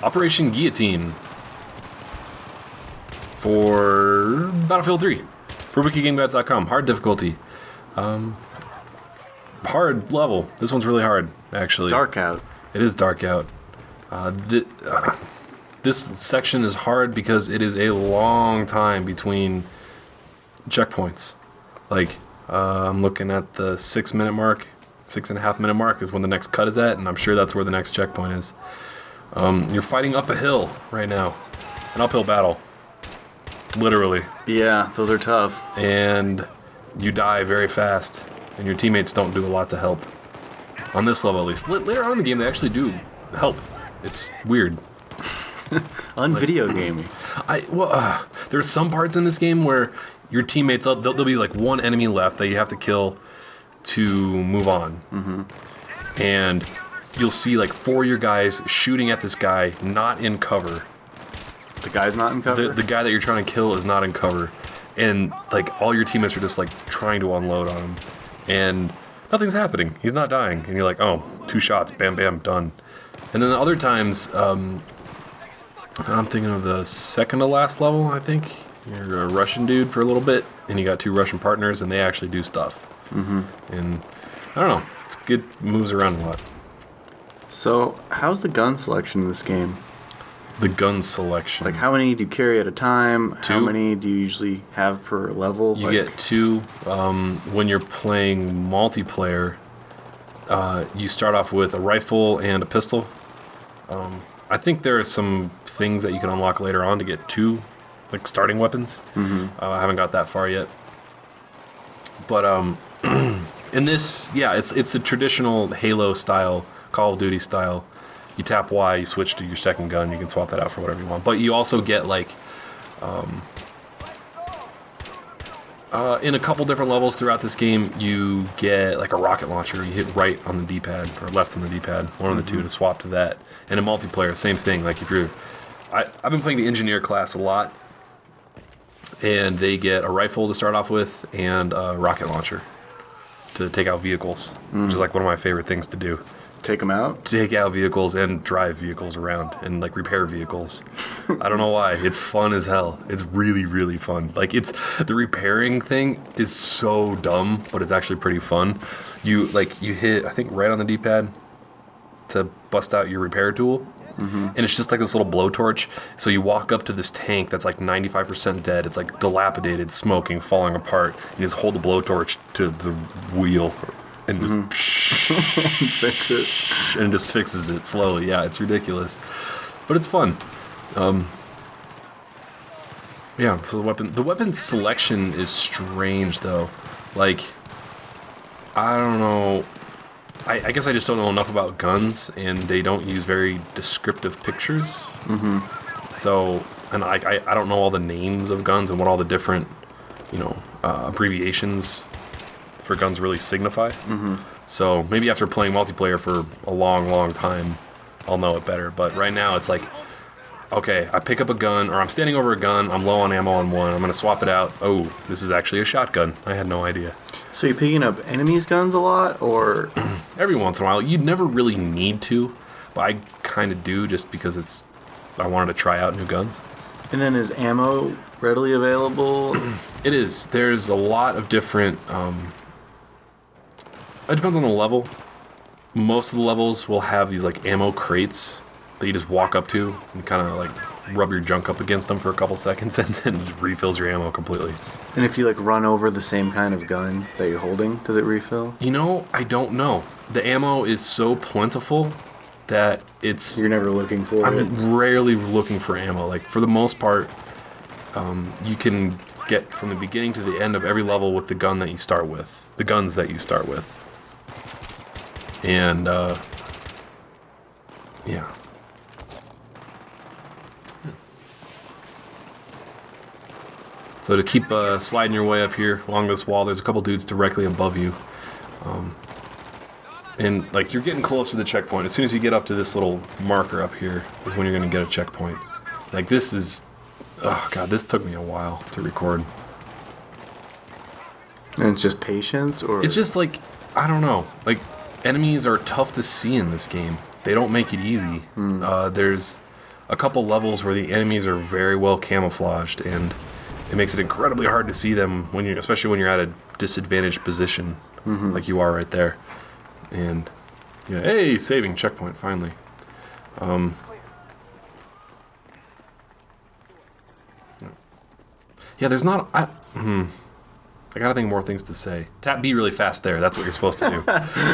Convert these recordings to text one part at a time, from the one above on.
Operation Guillotine for Battlefield 3 for WikiGameGuides.com. Hard difficulty. Hard level. This one's really hard, actually. It's dark out. It is dark out. This section is hard because it is a long time between checkpoints. Like, I'm looking at the 6-minute mark, 6.5 minute mark is when the next cut is at, and I'm sure that's where the next checkpoint is. You're fighting up a hill right now. An uphill battle. Literally. Yeah, those are tough. And you die very fast, and your teammates don't do a lot to help. On this level, at least. Later on in the game, they actually do help. It's weird. Video gaming. There's some parts in this game where your teammates, there'll be like one enemy left that you have to kill to move on. Mm-hmm. And you'll see like 4 of your guys shooting at this guy, not in cover. The guy's not in cover? The guy that you're trying to kill is not in cover. And like all your teammates are just like trying to unload on him. And nothing's happening. He's not dying. And you're like, oh, 2 shots, bam, bam, done. And then the other times, I'm thinking of the second to last level, I think. You're a Russian dude for a little bit, and you got 2 Russian partners, and they actually do stuff. Mm-hmm. And I don't know, it's good, moves around a lot. So, how's the gun selection in this game? The gun selection. Like, how many do you carry at a time? 2. How many do you usually have per level? You get 2. When you're playing multiplayer, you start off with a rifle and a pistol. I think there are some things that you can unlock later on to get 2, like starting weapons. Mm-hmm. I haven't got that far yet. But in this, yeah, it's a traditional Halo style, Call of Duty style. You tap Y, you switch to your second gun. You can swap that out for whatever you want. But you also get like, in a couple different levels throughout this game, you get like a rocket launcher. You hit right on the D-pad or left on the D-pad, one of the two, to swap to that. And in multiplayer, same thing. Like if you're, I've been playing the engineer class a lot, and they get a rifle to start off with and a rocket launcher to take out vehicles, which is like one of my favorite things to do. Take them out? Take out vehicles and drive vehicles around and like repair vehicles. I don't know why. It's fun as hell. It's really, really fun. Like it's the repairing thing is so dumb, but it's actually pretty fun. You hit, I think, right on the D-pad to bust out your repair tool. Mm-hmm. And it's just like this little blowtorch. So you walk up to this tank that's like 95% dead. It's like dilapidated, smoking, falling apart. You just hold the blowtorch to the wheel and just fix it. And it just fixes it slowly. Yeah, it's ridiculous. But it's fun. Yeah, so the weapon selection is strange though. Like, I don't know. I guess I just don't know enough about guns, and they don't use very descriptive pictures. Mm-hmm. So, and I don't know all the names of guns and what all the different, abbreviations for guns really signify. Mm-hmm. So maybe after playing multiplayer for a long, long time, I'll know it better. But right now it's like, okay, I pick up a gun, or I'm standing over a gun, I'm low on ammo on one, I'm going to swap it out. Oh, this is actually a shotgun. I had no idea. So you're picking up enemies' guns a lot, or? Every once in a while. You'd never really need to, but I kind of do just because I wanted to try out new guns. And then is ammo readily available? It is. There's a lot of different, it depends on the level. Most of the levels will have these like ammo crates that you just walk up to and kind of like rub your junk up against them for a couple seconds, and then it refills your ammo completely. And if you like run over the same kind of gun that you're holding, does it refill? I don't know. The ammo is so plentiful that it's... You're never looking for it? I'm rarely looking for ammo. Like, for the most part, you can get from the beginning to the end of every level with the gun that you start with. The guns that you start with. And, yeah. So to keep sliding your way up here along this wall, there's a couple dudes directly above you. And like you're getting close to the checkpoint. As soon as you get up to this little marker up here is when you're going to get a checkpoint. Like this is... Oh god, this took me a while to record. And it's just patience, or... It's just like, I don't know. Like, enemies are tough to see in this game. They don't make it easy. There's a couple levels where the enemies are very well camouflaged, and it makes it incredibly hard to see them especially when you're at a disadvantaged position, like you are right there. And yeah, hey, saving checkpoint finally. Yeah, there's not. I gotta think more things to say. Tap B really fast there. That's what you're supposed to do.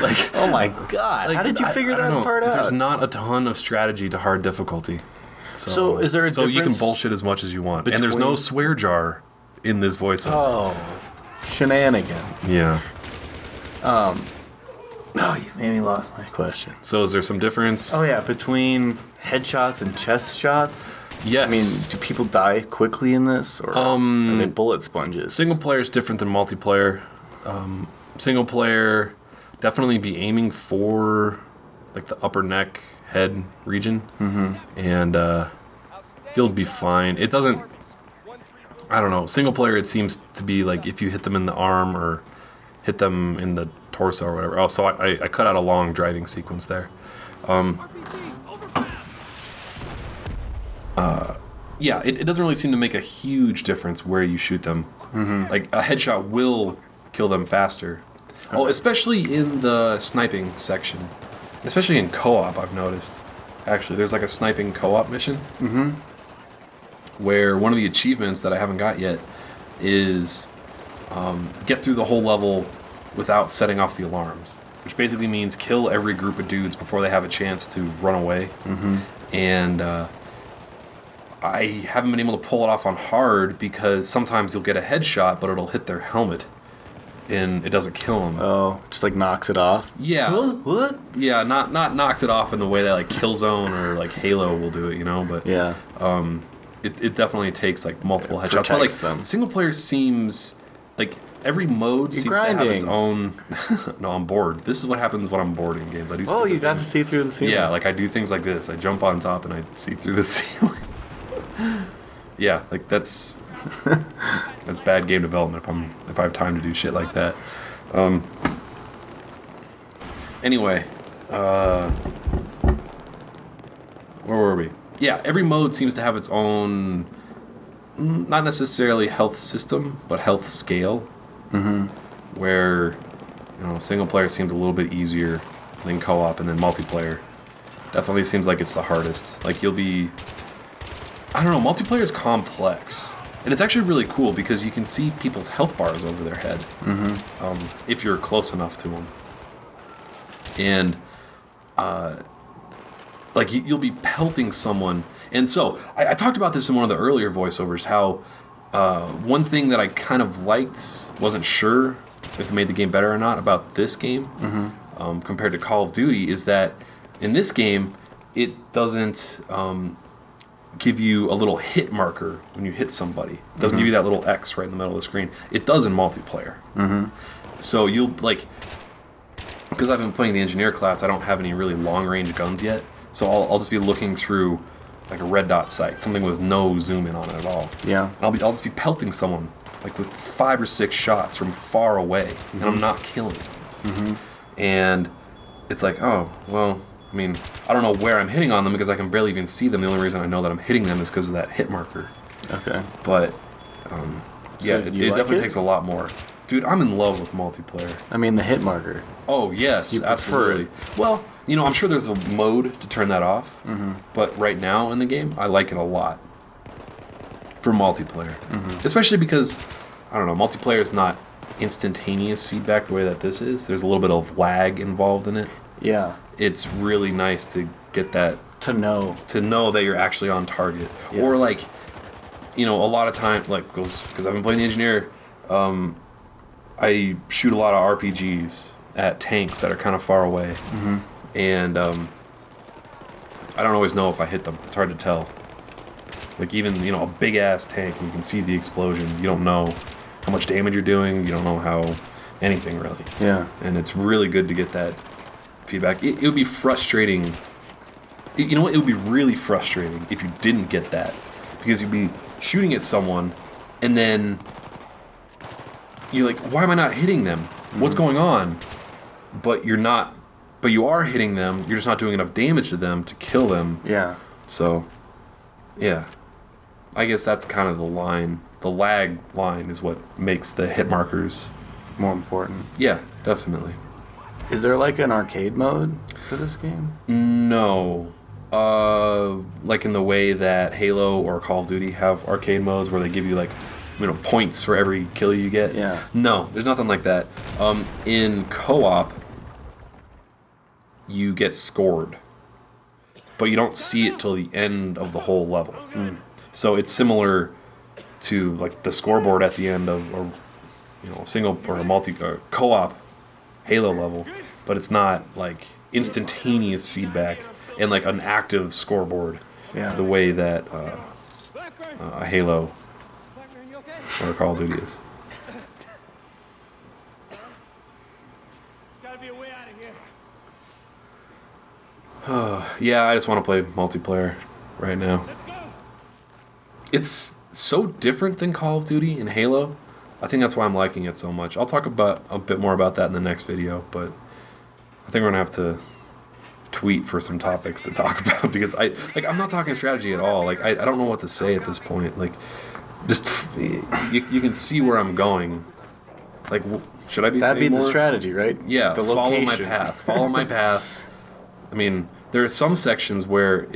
Like, Oh my god! How did you figure I don't that know. part out? There's not a ton of strategy to hard difficulty. So is there a So you can difference bullshit as much as you want, and there's no between- swear jar in this voiceover. Oh, shenanigans! Yeah. Oh, you made me lost my question. So is there some difference? Oh yeah, between headshots and chest shots. Yes. I mean, do people die quickly in this, or are they bullet sponges? Single player is different than multiplayer. Single player, definitely be aiming for like the upper neck, head region, and you'll be fine. It doesn't. I don't know. Single player, it seems to be like if you hit them in the arm or hit them in the torso or whatever. Oh, so I cut out a long driving sequence there. Yeah, it doesn't really seem to make a huge difference where you shoot them. Like, a headshot will kill them faster. Okay. Oh, especially in the sniping section. Especially in co-op, I've noticed. Actually, there's like a sniping co-op mission. Where one of the achievements that I haven't got yet is get through the whole level without setting off the alarms. Which basically means kill every group of dudes before they have a chance to run away. And I haven't been able to pull it off on hard because sometimes you'll get a headshot, but it'll hit their helmet, and it doesn't kill them. Oh, just like knocks it off. Yeah. What? Yeah, not knocks it off in the way that like Killzone or like Halo will do it, you know. But yeah, it definitely takes like multiple headshots. But like them. Single player seems like every mode seems to have its own. No, I'm bored. This is what happens when I'm bored in games. I do. Oh, you got things. to see through the ceiling. Yeah, like I do things like this. I jump on top and I see through the ceiling. Yeah, like that's bad game development if I have time to do shit like that. Anyway, where were we? Yeah, every mode seems to have its own, not necessarily health system, but health scale. Where, single player seems a little bit easier than co-op, and then multiplayer definitely seems like it's the hardest. Like you'll be. I don't know, multiplayer is complex. And it's actually really cool because you can see people's health bars over their head if you're close enough to them. And, like, you'll be pelting someone. And so, I talked about this in one of the earlier voiceovers, how one thing that I kind of liked, wasn't sure if it made the game better or not, about this game compared to Call of Duty, is that in this game, it doesn't... give you a little hit marker when you hit somebody. It doesn't give you that little X right in the middle of the screen. It does in multiplayer. So you'll, like... Because I've been playing the engineer class, I don't have any really long-range guns yet. So I'll just be looking through, like, a red dot sight. Something with no zoom in on it at all. Yeah. And I'll just be pelting someone, like, with 5 or 6 shots from far away. And I'm not killing them. And it's like, oh, well... I mean, I don't know where I'm hitting on them because I can barely even see them. The only reason I know that I'm hitting them is because of that hit marker. Okay. But, yeah, it like definitely takes a lot more. Dude, I'm in love with multiplayer. I mean, the hit marker. Oh, yes, You prefer absolutely. Well, I'm sure there's a mode to turn that off. But right now in the game, I like it a lot. For multiplayer. Especially because, I don't know, multiplayer is not instantaneous feedback the way that this is. There's a little bit of lag involved in it. Yeah. It's really nice to get that To know that you're actually on target. Yeah. Or like, a lot of time, like, because I've been playing the engineer, I shoot a lot of RPGs at tanks that are kind of far away, and I don't always know if I hit them. It's hard to tell. Like even a big ass tank, you can see the explosion. You don't know how much damage you're doing. You don't know how anything really. Yeah. And it's really good to get that feedback. It would be frustrating. You know what? It would be really frustrating if you didn't get that, because you'd be shooting at someone, and then you're like, "Why am I not hitting them? What's going on?" But you're not. But you are hitting them. You're just not doing enough damage to them to kill them. Yeah. So, Yeah. I guess that's kind of the line. The lag line is what makes the hit markers. More important. Yeah, definitely. Is there like an arcade mode for this game? No. Like in the way that Halo or Call of Duty have arcade modes where they give you like, points for every kill you get. Yeah. No, there's nothing like that. In co-op, you get scored, but you don't see it till the end of the whole level. So it's similar to like the scoreboard at the end of a single or a multi co-op Halo level, but it's not like instantaneous feedback and like an active scoreboard. Yeah. The way that a Halo or a Call of Duty is. Yeah, I just want to play multiplayer right now. It's so different than Call of Duty and Halo. I think that's why I'm liking it so much. I'll talk about a bit more about that in the next video, but I think we're gonna have to tweet for some topics to talk about because I'm not talking strategy at all. Like I don't know what to say at this point. Like just you can see where I'm going. Like should I be? That'd be more? the strategy, right? Yeah, The follow my location. path. Follow my path. I mean, there are some sections where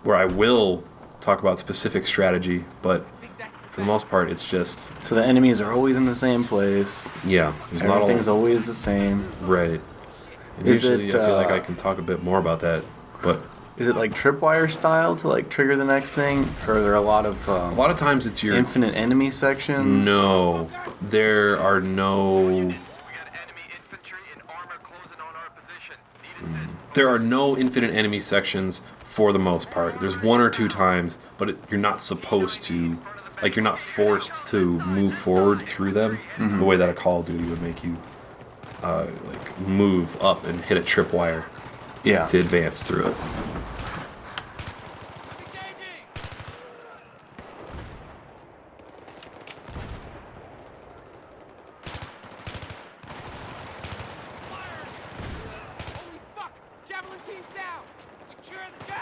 I will talk about specific strategy, but for the most part, it's just So the enemies are always in the same place. yeah. There's Everything's always the same. right. And Is usually, it, I feel like I can talk a bit more about that, but Is it like tripwire style to like trigger the next thing, or are there a lot of a lot of times it's your infinite enemy sections? No, there are no. There are no infinite enemy sections for the most part. There's one or two times, but you're not supposed to, like you're not forced to move forward through them the way that a Call of Duty would make you, like move up and hit a tripwire Yeah. to advance through it.